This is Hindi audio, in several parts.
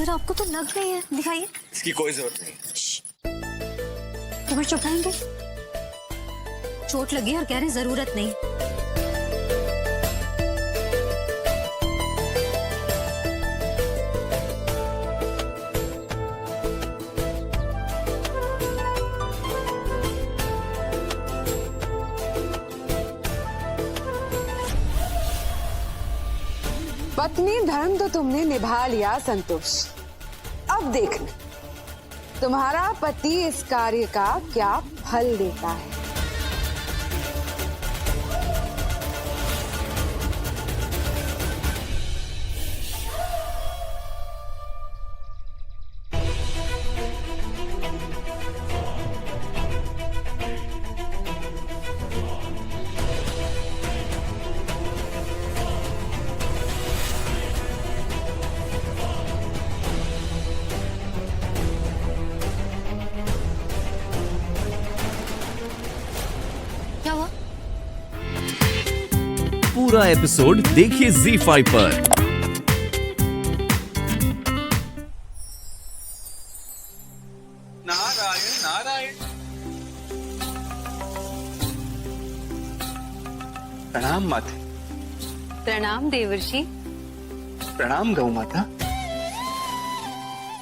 सर आपको तो लग गई है, दिखाइए। इसकी कोई जरूरत नहीं। तो फिर चुप रहेंगे? चोट लगी और कह रहे जरूरत नहीं। पत्नी धर्म तो तुमने निभा लिया संतोष। अब देखना तुम्हारा पति इस कार्य का क्या फल देता है। क्या हुआ? पूरा एपिसोड देखिए ZEE5 पर। नारायण नारायण। प्रणाम माते। प्रणाम देवर्षि। प्रणाम गौ माता।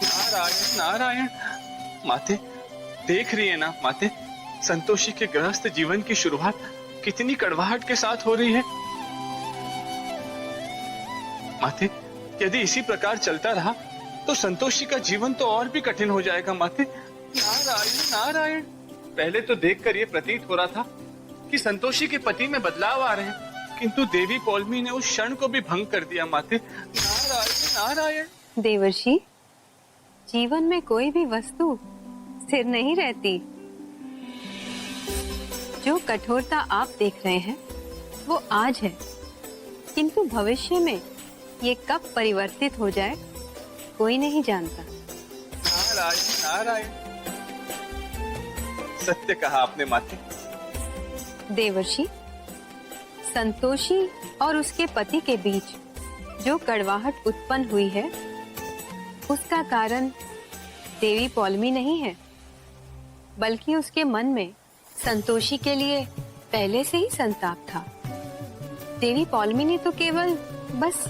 नारायण नारायण। माते देख रही है ना माते, संतोषी के गृहस्थ जीवन की शुरुआत कितनी कड़वाहट के साथ हो रही है। माते यदि इसी प्रकार चलता रहा तो संतोषी का जीवन तो और भी कठिन हो जाएगा माते। नारायण नारायण। पहले तो देखकर यह प्रतीत हो रहा था कि संतोषी के पति में बदलाव आ रहे हैं, किंतु देवी पौलमी ने उस क्षण को भी भंग कर दिया माते। नारायण नारायण। देवर्षि, जीवन में कोई भी वस्तु स्थिर नहीं रहती। जो कठोरता आप देख रहे हैं वो आज है, किंतु भविष्य में ये कब परिवर्तित हो जाए कोई नहीं जानता। नारायण नारायण। सत्य कहा आपने माते। देवर्षि, संतोषी और उसके पति के बीच जो कड़वाहट उत्पन्न हुई है उसका कारण देवी पौलमी नहीं है, बल्कि उसके मन में संतोषी के लिए पहले से ही संताप था। देवी पौलमी ने तो केवल बस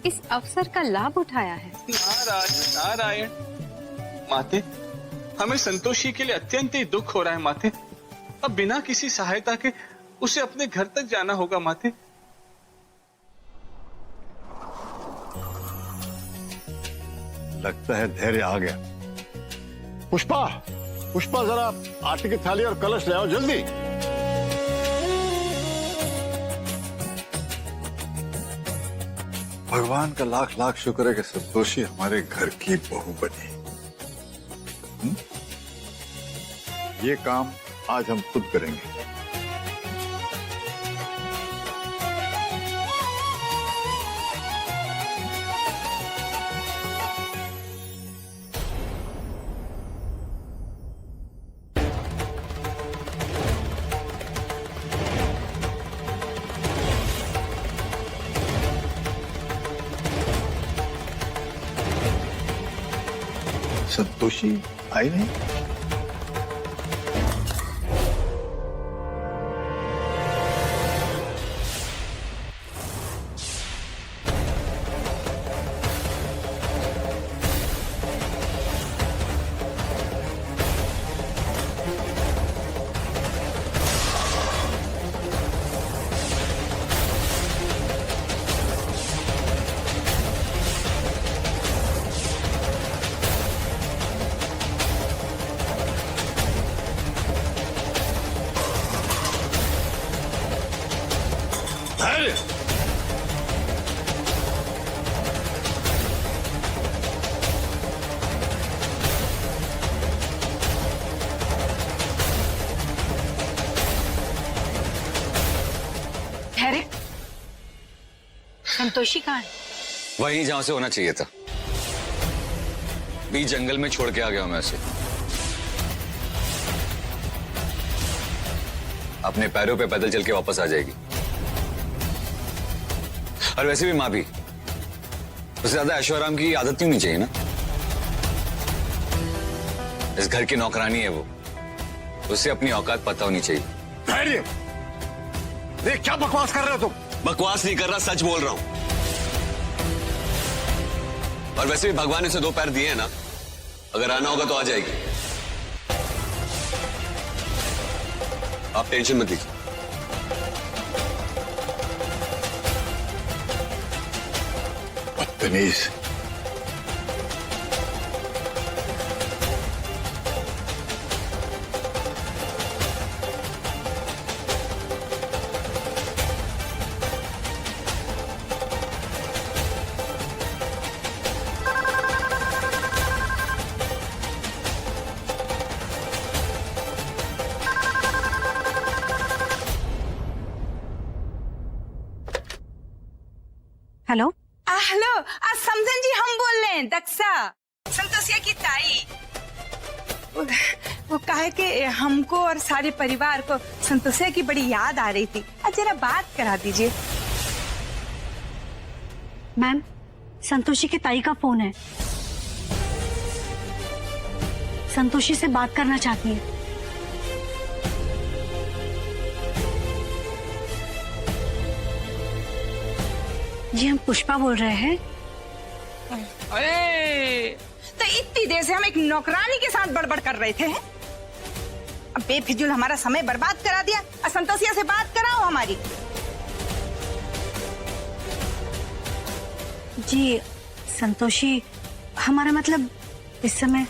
इस अवसर का लाभ उठाया है। नारायण नारायण। माते हमें संतोषी के लिए अत्यंत ही दुख हो रहा है माते। अब बिना किसी सहायता के उसे अपने घर तक जाना होगा माते। लगता है धैर्य आ गया। पुष्पा, पुष्पा जरा आटे की थाली और कलश ले आओ जल्दी। भगवान का लाख लाख शुक्र है कि संतोषी हमारे घर की बहू बनी। ये काम आज हम खुद करेंगे। संतोषी आई नहीं। धैर्य। ठहरे, संतोषी कहाँ है? वहीं जहां से होना चाहिए था। बीच जंगल में छोड़ के आ गया हूं मैं उसे। अपने पैरों पे पैदल चल के वापस आ जाएगी। और वैसे भी माँ भी, उससे ज्यादा ऐशो आराम की आदत नहीं होनी चाहिए ना। इस घर की नौकरानी है वो, उसे अपनी औकात पता होनी चाहिए। धैर्य, देख क्या बकवास कर रहे हो तुम? बकवास नहीं कर रहा, सच बोल रहा हूं। और वैसे भी भगवान ने उसे 2 पैर दिए हैं ना, अगर आना होगा तो आ जाएगी। आप टेंशन मत लीजिए। बदतमीज। हेलो। हेलो, समझन जी, हम बोल रहे हैं दक्षा, संतोषिया की ताई। वो कहे कि हमको और सारे परिवार को संतोषिया की बड़ी याद आ रही थी। जरा बात करा दीजिए। मैम, संतोषी की ताई का फोन है। संतोषी से बात करना चाहती है। जी, हम पुष्पा बोल रहे हैं। अरे, तो इतनी देर से हम एक नौकरानी के साथ बड़बड़ कर रहे थे। अब बेफिजूल हमारा समय बर्बाद करा दिया। संतोषिया से बात कराओ हमारी। जी, संतोषी, हमारा मतलब इस समय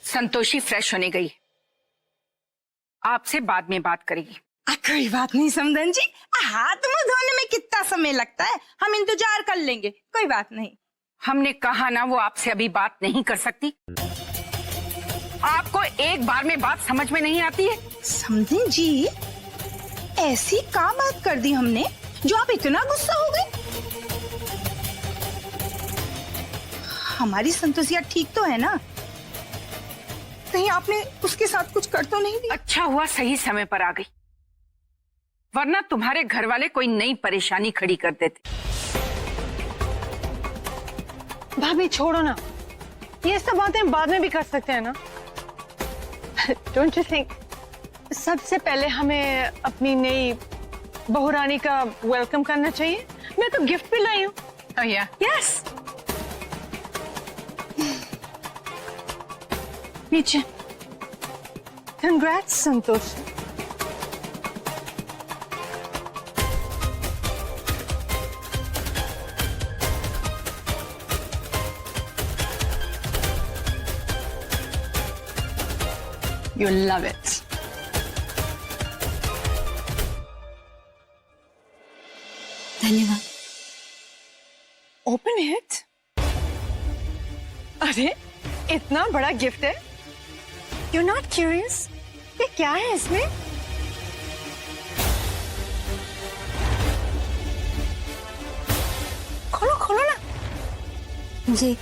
संतोषी फ्रेश होने गई, आपसे बाद में बात करेगी। कोई बात नहीं समधन जी, हाथ मुंह धोने में कितना समय लगता है, हम इंतजार कर लेंगे, कोई बात नहीं। हमने कहा ना, वो आपसे अभी बात नहीं कर सकती। आपको एक बार में बात समझ में नहीं आती है? समधन जी, ऐसी क्या बात कर दी हमने जो आप इतना गुस्सा हो गए? हमारी संतोषिया ठीक तो है ना? कहीं आपने उसके साथ कुछ कर तो नहीं दिया? अच्छा हुआ सही समय पर आ गई, वरना तुम्हारे घर वाले कोई नई परेशानी खड़ी कर देते। भाभी छोड़ो ना, ये सब बातें बाद में भी कर सकते हैं ना। डोंट यू थिंक सबसे पहले हमें अपनी नई बहुरानी का वेलकम करना चाहिए? मैं तो गिफ्ट भी लाई हूँ। यस, नीचे। Congrats Santosh. you love it. धन्यवाद। Open it. अरे इतना बड़ा गिफ्ट है, यू नॉट क्यूरियस ये क्या है इसमें? खोलो खोलो ना। जी,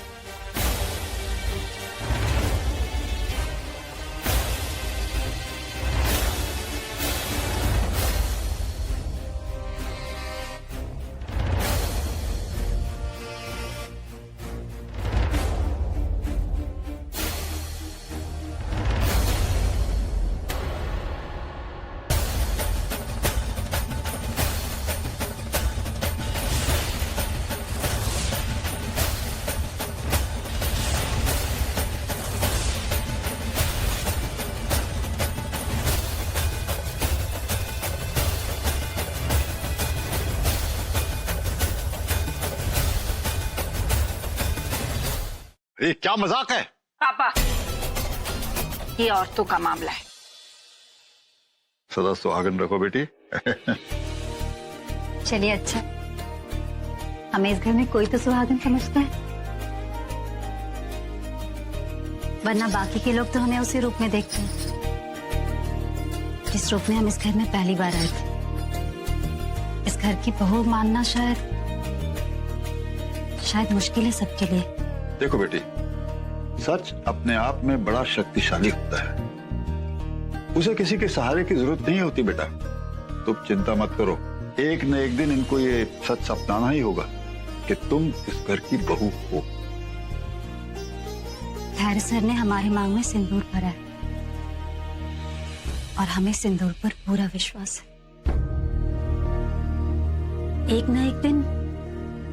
ये क्या मजाक है? पापा, ये औरतों का मामला है। सदा सुहागन रखो बेटी। चलिए अच्छा, हमें इस घर में कोई तो सुहागन समझता है, वरना बाकी के लोग तो हमें उसी रूप में देखते हैं जिस रूप में हम इस घर में पहली बार आए थे। इस घर की बहू मानना शायद मुश्किल है सबके लिए। देखो बेटी, सच अपने आप में बड़ा शक्तिशाली होता है, उसे किसी के सहारे की जरूरत नहीं होती बेटा। तुम चिंता मत करो, एक न एक दिन इनको ये सच अपनाना ही होगा कि तुम इस घर की बहू हो। धैर्य सर ने हमारी मांग में सिंदूर भरा है और हमें सिंदूर पर पूरा विश्वास है। एक ना एक दिन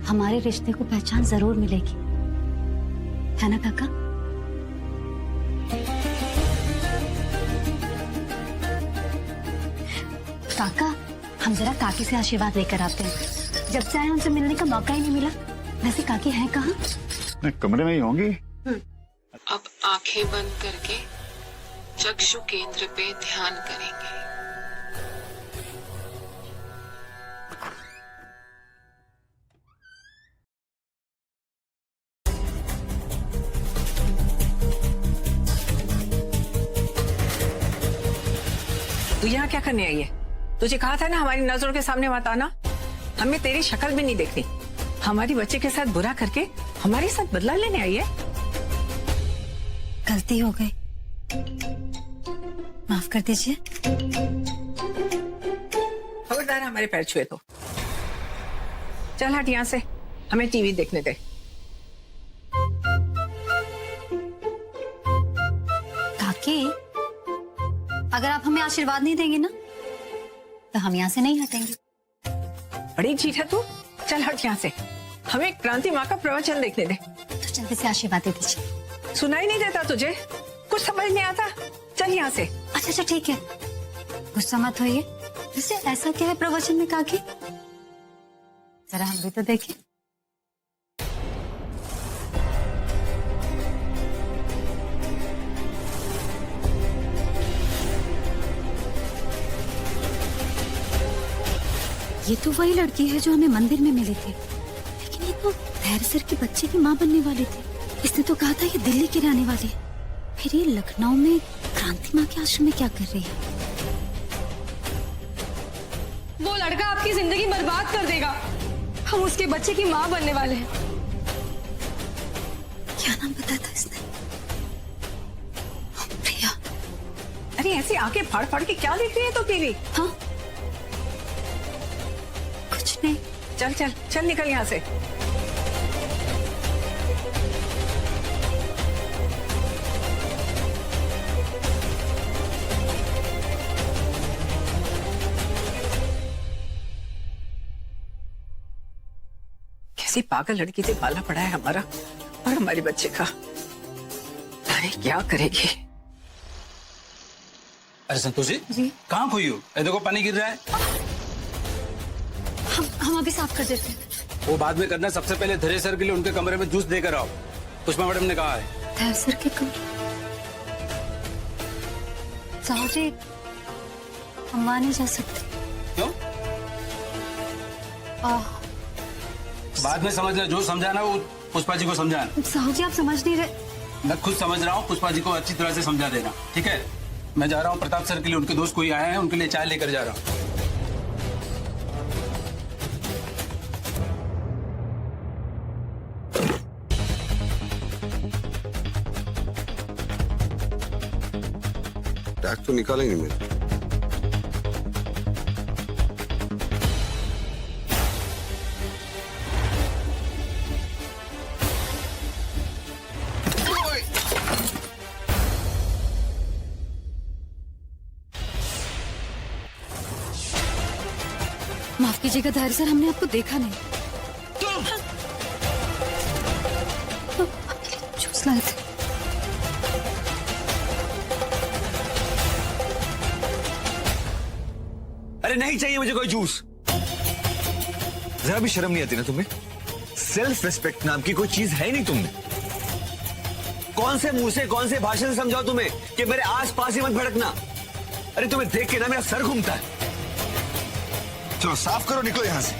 हमारे रिश्ते को पहचान जरूर मिलेगी, है ना काका? काका, हम जरा काकी से आशीर्वाद लेकर आते हैं। जब से आए उनसे मिलने का मौका ही नहीं मिला। वैसे काकी हैं कहाँ? मैं कमरे में ही होंगी। अब आंखें बंद करके चक्षु केंद्र पे ध्यान करेंगे। तू यहाँ क्या करने आई है? तुझे कहा था ना हमारी नजरों के सामने मत आना। हमें तेरी शक्ल भी नहीं देखनी। हमारी बच्चे के साथ बुरा करके हमारे साथ बदला लेने आई है। गलती हो गई, माफ कर दीजिए। खबरदार हमारे पैर छुए तो। चल हट यहाँ से, हमें टीवी देखने दे। काकी, अगर आप हमें आशीर्वाद नहीं देंगे ना तो हम यहाँ से नहीं हटेंगे। बड़ी चीट है तू। चल हट यहाँ से, हमें क्रांति माँ का प्रवचन देखने दे। तो जल्दी से आशीर्वाद दे दीजिए। सुनाई नहीं देता तुझे? कुछ समझ नहीं आता? चल यहाँ से। अच्छा ठीक है, गुस्सा मत होइए। वैसे ऐसा क्या है प्रवचन में काकी? जरा हम भी तो देखें। ये तो वही लड़की है जो हमें मंदिर में मिली थी, लेकिन ये तो धैर्य सर के बच्चे की माँ बनने वाली थी। इसने तो कहा था ये दिल्ली की रहने वाली है। फिर ये लखनऊ में क्रांति माँ के आश्रम में क्या कर रही है? वो लड़का आपकी जिंदगी बर्बाद कर देगा। हम उसके बच्चे की माँ बनने वाले हैं। क्या नाम बताया था इसने? प्रिया। अरे ऐसी आंखें फाड़ फाड़ के क्या देख रही है तो टीवी? हाँ, कुछ नहीं। चल चल चल निकल यहाँ से। कैसी पागल लड़की से पाला पड़ा है हमारा और हमारे बच्चे का। अरे क्या करेगी? अरे संतोषी जी कहाँ खोई हो? ये देखो पानी गिर रहा है। हम अभी साफ कर देते हैं। वो बाद में करना, सबसे पहले धैर्य सर के लिए उनके कमरे में जूस देकर आओ। पुष्पा मैडम ने कहा है। धैर्य सर के कमरे? साहू जी, हम वहाँ नहीं जा सकते। क्यों? बाद में समझना, जो समझाना वो पुष्पा जी को समझाना। साहू जी आप समझ नहीं रहे। मैं खुद समझ रहा हूँ, पुष्पा जी को अच्छी तरह से समझा देना, ठीक है? मैं जा रहा हूँ प्रताप सर के लिए, उनके दोस्त कोई आए हैं, उनके लिए चाय लेकर जा रहा हूँ। टैग तो निकालेंगे मेरे। माफ कीजिएगा धैर्य सर, हमने आपको देखा नहीं। जूस लाए थे। अरे नहीं चाहिए मुझे कोई जूस। जरा भी शर्म नहीं आती ना तुम्हें? सेल्फ रिस्पेक्ट नाम की कोई चीज है ही नहीं तुमने। कौन से मुंह से, कौन से भाषण से समझाओ तुम्हें कि मेरे आस पास ही मत भड़कना? अरे तुम्हें देख के ना मेरा सर घूमता है। चलो साफ करो, निकलो यहाँ से।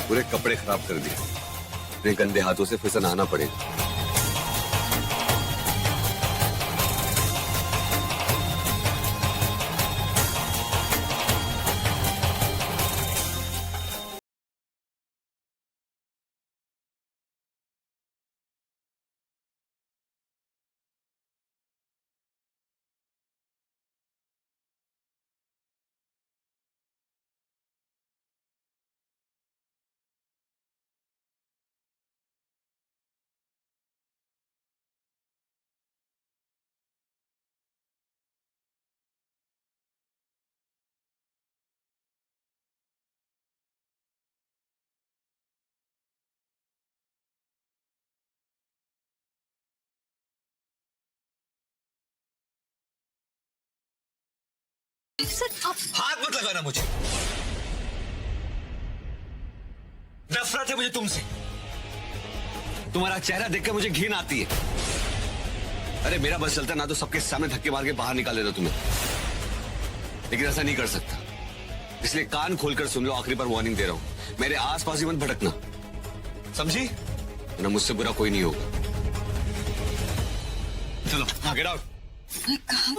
पूरे कपड़े खराब कर दिए। अपने गंदे हाथों से फिर से नहाना पड़ेगा। सर आप हाथ मत लगाना मुझे। नफरत है मुझे तुमसे। तुम्हारा चेहरा देखकर मुझे घिन आती है। अरे मेरा बस चलता ना तो सबके सामने धक्के मार के बाहर निकाल देता तुम्हें, लेकिन ऐसा नहीं कर सकता। इसलिए कान खोलकर सुन लो, आखिरी बार वार्निंग दे रहा हूं, मेरे आसपास ही मत भटकना, समझी? ना मुझसे बुरा कोई नहीं होगा। चलो गेट आउट। मैं कहा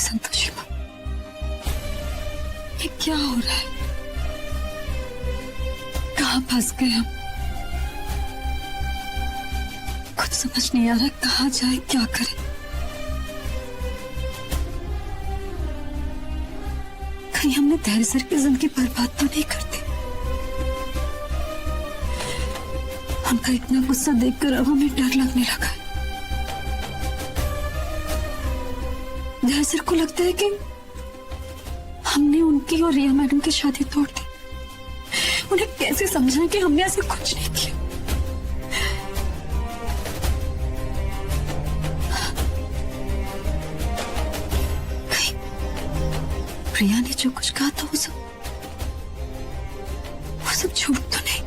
संतोषी माँ, ये क्या हो रहा है? कहाँ फंस गए हम? कुछ समझ नहीं आ रहा, कहाँ जाए, क्या करें? कहीं हमने धैर्य सर की जिंदगी बर्बाद तो नहीं करते? उनका इतना गुस्सा देखकर अब हमें डर लगने लगा है। धैर्य सर को लगता है कि हमने उनकी और रिया मैडम की शादी तोड़ दी। उन्हें कैसे समझाएं कि हमने ऐसा कुछ नहीं किया? कहीं प्रिया ने जो कुछ कहा था वो सब झूठ तो नहीं?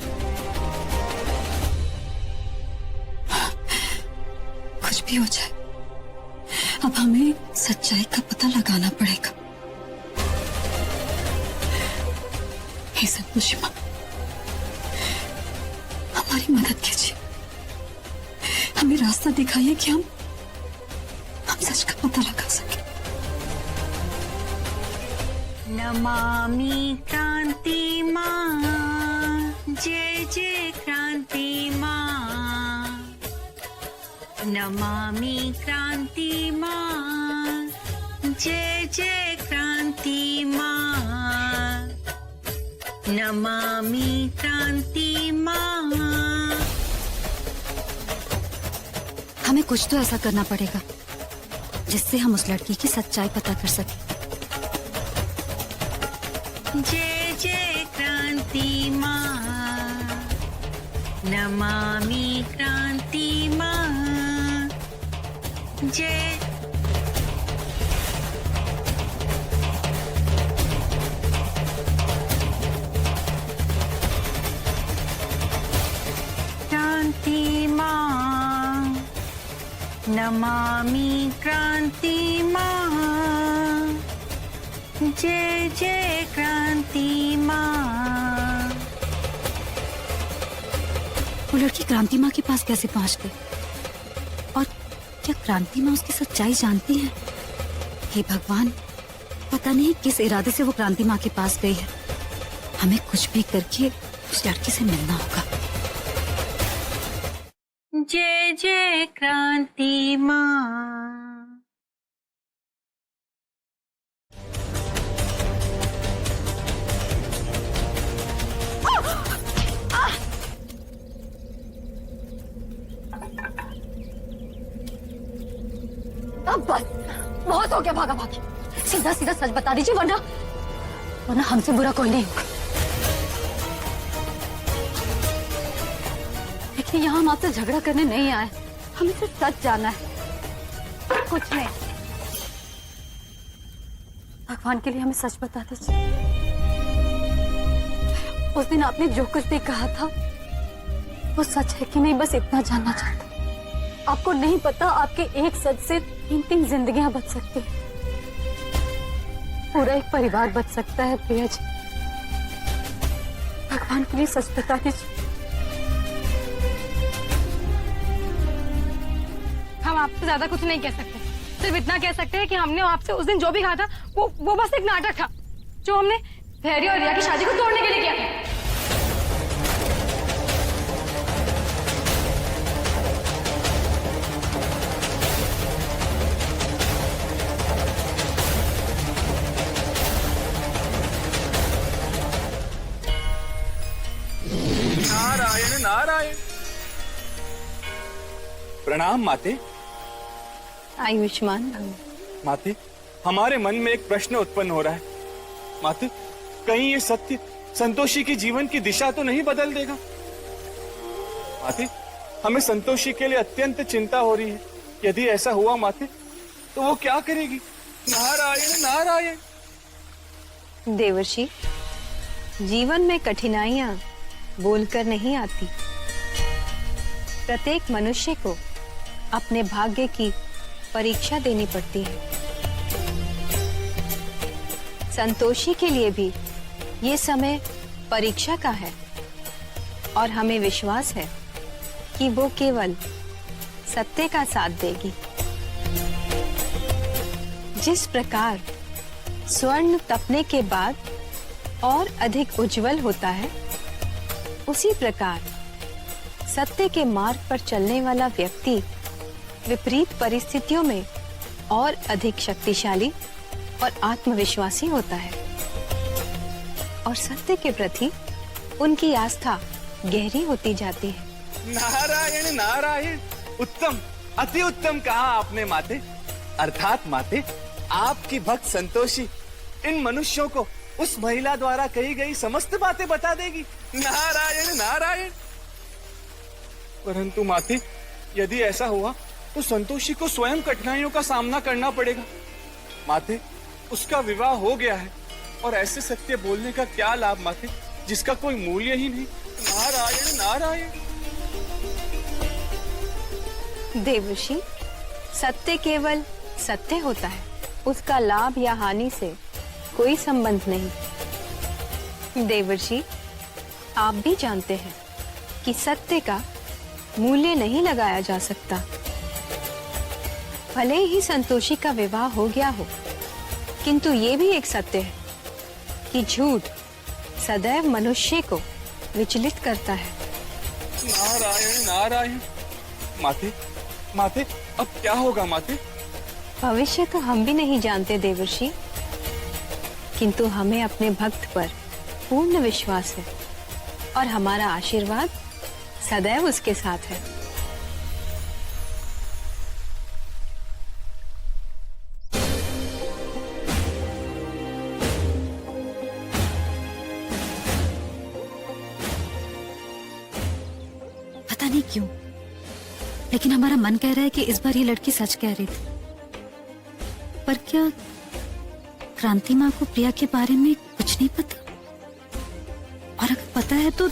कुछ भी हो जाए, अब हमें सच्चाई का पता लगाना पड़ेगा। हे संतोषी माँ, हमारी मदद कीजिए, हमें रास्ता दिखाइए कि हम सच का पता लगा सके। नमामि क्रांति माँ, जय जय क्रांति माँ। नमामि क्रांति माँ, जय जय क्रांति माँ। नमामि क्रांति माँ। हमें कुछ तो ऐसा करना पड़ेगा जिससे हम उस लड़की की सच्चाई पता कर सकें। जय जय क्रांति माँ, नमामि क्रांति माँ। जय क्रांति माँ, नमामि क्रांति माँ। जय जय क्रांति माँ। वो लड़की क्रांति माँ के पास कैसे पहुंच गई? और क्या क्रांति माँ उसकी सच्चाई जानती है? हे भगवान, पता नहीं किस इरादे से वो क्रांति माँ के पास गई है। हमें कुछ भी करके उस लड़की से मिलना होगा। जय जय क्रांति माँ। अब बस, बहुत हो गया भागा भागी। सीधा सीधा सच बता दीजिए, वरना हमसे बुरा कोई नहीं होगा। देखिए, यहाँ हम आपसे झगड़ा करने नहीं आए, हमें सिर्फ सच जानना है, कुछ नहीं। भगवान के लिए हमें सच बता दीजिए। उस दिन आपने जो कुछ भी कहा था वो सच है कि नहीं, बस इतना जानना चाहता। आपको नहीं पता, आपके एक सच से 3-3 जिंदगियां बच सकती हैं, पूरा एक परिवार बच सकता है। प्रिया जी, भगवान के लिए सच बता दीजिए। हम आपसे ज्यादा कुछ नहीं कह सकते, सिर्फ इतना कह सकते हैं कि हमने आपसे उस दिन जो भी कहा था वो बस एक नाटक था, जो हमने धैर्य और रिया की शादी को तोड़ने के लिए किया था। नारायण नारायण। प्रणाम माते। आयुष्मान भव। माते, हमारे मन में एक प्रश्न उत्पन्न हो रहा है। माते, कहीं ये सत्य संतोषी के जीवन की दिशा तो नहीं बदल देगा? माते, हमें संतोषी के लिए अत्यंत चिंता हो रही है। यदि ऐसा हुआ माते तो वो क्या करेगी? नारायण नारायण। देवर्षि, जीवन में कठिनाइयां बोलकर नहीं आती। प्रत्येक मनुष्य को अपने भाग्य की परीक्षा देनी पड़ती है। संतोषी के लिए भी ये समय परीक्षा का है और हमें विश्वास है कि वो केवल सत्य का साथ देगी। जिस प्रकार स्वर्ण तपने के बाद और अधिक उज्जवल होता है, उसी प्रकार सत्य के मार्ग पर चलने वाला व्यक्ति विपरीत परिस्थितियों में और अधिक शक्तिशाली और आत्मविश्वासी होता है और सत्य के प्रति उनकी आस्था गहरी होती जाती है। नारायण नारायण। उत्तम, अति उत्तम कहा आपने माते। अर्थात माते, आपकी भक्त संतोषी इन मनुष्यों को उस महिला द्वारा कही गई समस्त बातें बता देगी। नारायण नारायण। परंतु माते, यदि ऐसा हुआ तो संतोषी को स्वयं कठिनाइयों का सामना करना पड़ेगा। माते, उसका विवाह हो गया है और ऐसे सत्य बोलने का क्या लाभ माते, जिसका कोई मूल्य ही नहीं। नारायण नारायण। देवर्षि, सत्य केवल सत्य होता है, उसका लाभ या हानि से कोई संबंध नहीं। देवर्षि, आप भी जानते हैं कि सत्य का मूल्य नहीं लगाया जा सकता। भले ही संतोषी का विवाह हो गया हो, किंतु ये भी एक सत्य है कि झूठ सदैव मनुष्य को विचलित करता है। नारायण नारायण। माते, माते, अब क्या होगा माते? भविष्य तो हम भी नहीं जानते देवर्षि, किंतु हमें अपने भक्त पर पूर्ण विश्वास है और हमारा आशीर्वाद सदैव उसके साथ है। पता नहीं क्यों, लेकिन हमारा मन कह रहा है कि इस बार ये लड़की सच कह रही थी। पर क्या क्रांति माँ को प्रिया के बारे में कुछ नहीं पता? और अगर पता है तो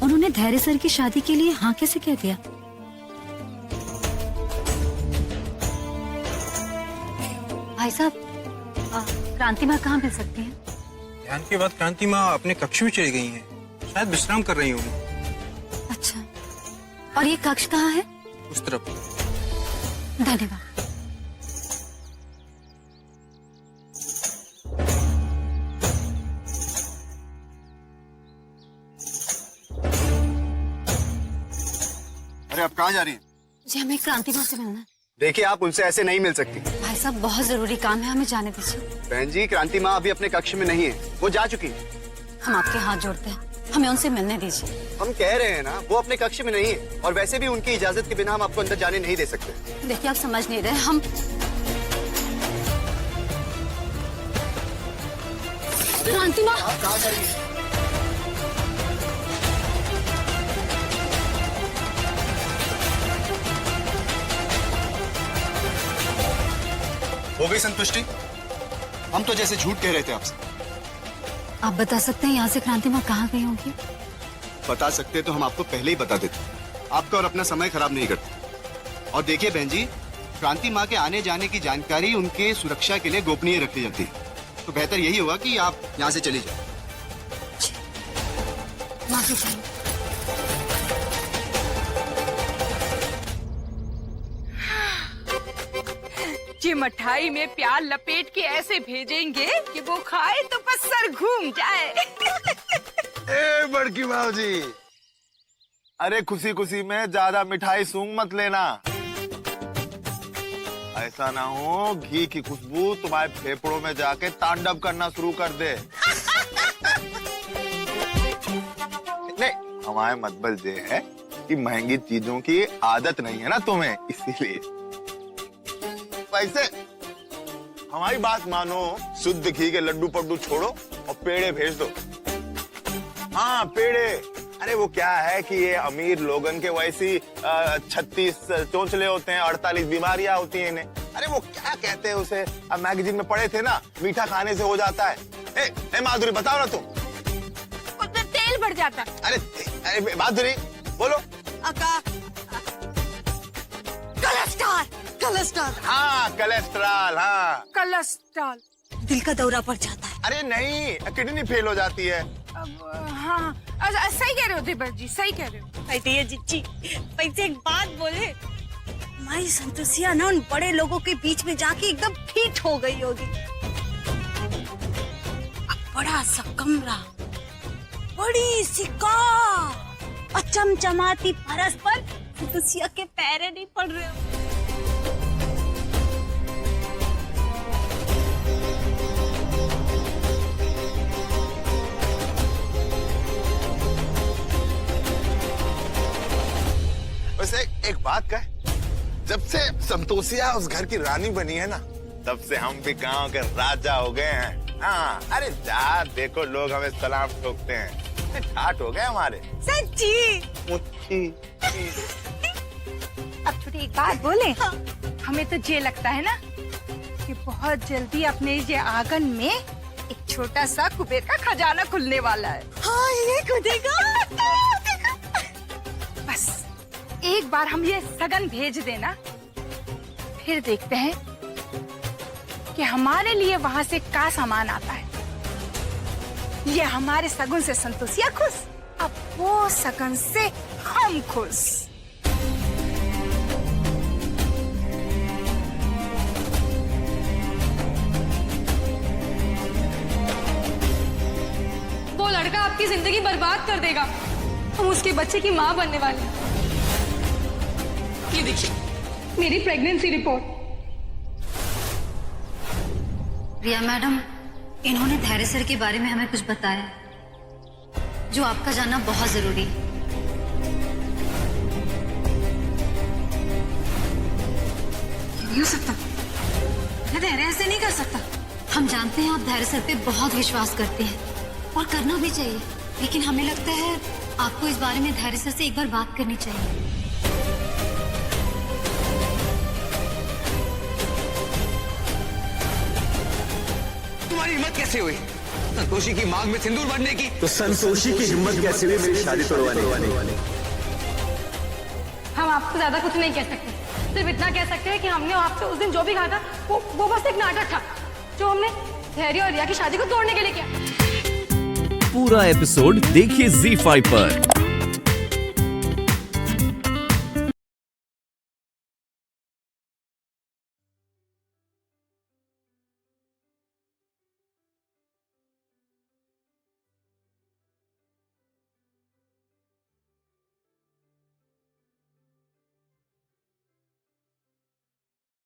उन्होंने धैर्य सर की शादी के लिए हाँ कैसे कह दिया? भाई साहब, क्रांति माँ कहाँ मिल सकती है? ध्यान के बाद क्रांति माँ अपने कक्ष में चली गई हैं। शायद विश्राम कर रही होंगी। अच्छा, और ये कक्ष कहाँ है? उस तरफ। धन्यवाद। अरे आप कहाँ जा रही हैं? जी, हमें क्रांति माँ से मिलना है। देखिए, आप उनसे ऐसे नहीं मिल सकती। भाई साहब, बहुत जरूरी काम है, हमें जाने दीजिए। बहन जी, क्रांति माँ अभी अपने कक्ष में नहीं है, वो जा चुकी है। हम आपके हाथ जोड़ते हैं, हमें उनसे मिलने दीजिए। हम कह रहे हैं ना, वो अपने कक्ष में नहीं है और वैसे भी उनकी इजाजत के बिना हम आपको अंदर जाने नहीं दे सकते। देखिए, आप समझ नहीं रहे। हम क्रांति माँ, आप कहाँ जा रही हैं? हो गई संतुष्टि? हम तो जैसे झूठ कह रहे थे आपसे। आप बता सकते हैं यहाँ से क्रांति माँ कहाँ गई होंगी? बता सकते तो हम आपको पहले ही बता देते। आपका और अपना समय खराब नहीं करते। और देखिए बहन जी, क्रांति माँ के आने जाने की जानकारी उनके सुरक्षा के लिए गोपनीय रखी जाती है, तो बेहतर यही होगा कि आप यहाँ से चली जाए। माफी चाहिए। जी, मिठाई में प्यार लपेट के ऐसे भेजेंगे कि वो खाए तो बस सर घूम जाए। ए बड़की भाजी, अरे खुशी खुशी में ज्यादा मिठाई सूंघ मत लेना। ऐसा ना हो घी की खुशबू तुम्हारे फेफड़ों में जाके तांडव करना शुरू कर दे। नहीं, हमारे मतलब ये है कि महंगी चीजों की आदत नहीं है ना तुम्हें, इसीलिए। वैसे हमारी बात मानो, शुद्ध घी के लड्डू पड्डू छोड़ो और पेड़े भेज दो। हाँ, पेड़े, अरे वो क्या है कि ये अमीर लोगन के वैसी 36 चोंचले होते हैं, 48 बीमारियां होती हैं इन्हें। अरे वो क्या कहते हैं उसे, अब मैगजीन में पढ़े थे ना, मीठा खाने से हो जाता है। ए माधुरी बताओ ना तुम। तेल बढ़ जाता है। अरे माधुरी बोलो। कोलेस्ट्रॉल। हाँ कोलेस्ट्रॉल, हाँ कोलेस्ट्रॉल। दिल का दौरा पड़ जाता है। अरे नहीं, किडनी फेल हो जाती है। हाँ सही कह रहे हो देवर जी, सही कह रहे हो। जिज्जी वैसे एक बात बोले, हमारी संतोषिया ना उन बड़े लोगों के बीच में जाके एकदम फिट हो गई होगी। बड़ा सा कमरा, बड़ी सी कार और चमचमाती फर्श पर संतोषिया के पैरे नहीं पड़ रहे हो। वैसे एक बात कह, जब से संतोषिया उस घर की रानी बनी है ना, तब से हम भी गांव के राजा हो गए हैं। हाँ, अरे जहाँ देखो लोग हमें सलाम ठोकते हैं, ठाट हो गए हमारे। सच्ची? मुच्ची। अब थोड़ी एक बात बोले, हमें तो ये लगता है ना कि बहुत जल्दी अपने ये आंगन में एक छोटा सा कुबेर का खजाना खुलने वाला है। हाँ, ये खुदेगा। बस एक बार हम ये सगन भेज देना, फिर देखते हैं कि हमारे लिए वहां से क्या सामान आता है। ये हमारे सगुन से संतोषिया खुश, अब वो सगन से हम खुश। वो लड़का आपकी जिंदगी बर्बाद कर देगा, हम उसके बच्चे की माँ बनने वाले हैं। ये देखिए मेरी प्रेगनेंसी रिपोर्ट। रिया मैडम, इन्होंने धैर्य सर के बारे में हमें कुछ बताया जो आपका जानना बहुत जरूरी है। नहीं हो सकता, मैं धैर्य ऐसे नहीं कर सकता। हम जानते हैं आप धैर्य सर पे बहुत विश्वास करते हैं और करना भी चाहिए, लेकिन हमें लगता है आपको इस बारे में धैर्य सर से एक बार बात करनी चाहिए। तुम्हारी हिम्मत कैसे हुई संतोषी की मांग में सिंदूर भरने की? तो संतोषी की हिम्मत कैसे हुई मेरी शादी तोड़वाने वाली? हम आपको ज्यादा कुछ नहीं कह सकते, सिर्फ इतना कह सकते हैं कि हमने आपसे उस दिन जो भी कहा था वो बस एक नाटक था जो हमने धैर्य और रिया की शादी को तोड़ने के लिए किया। पूरा एपिसोड देखिए ZEE5 पर।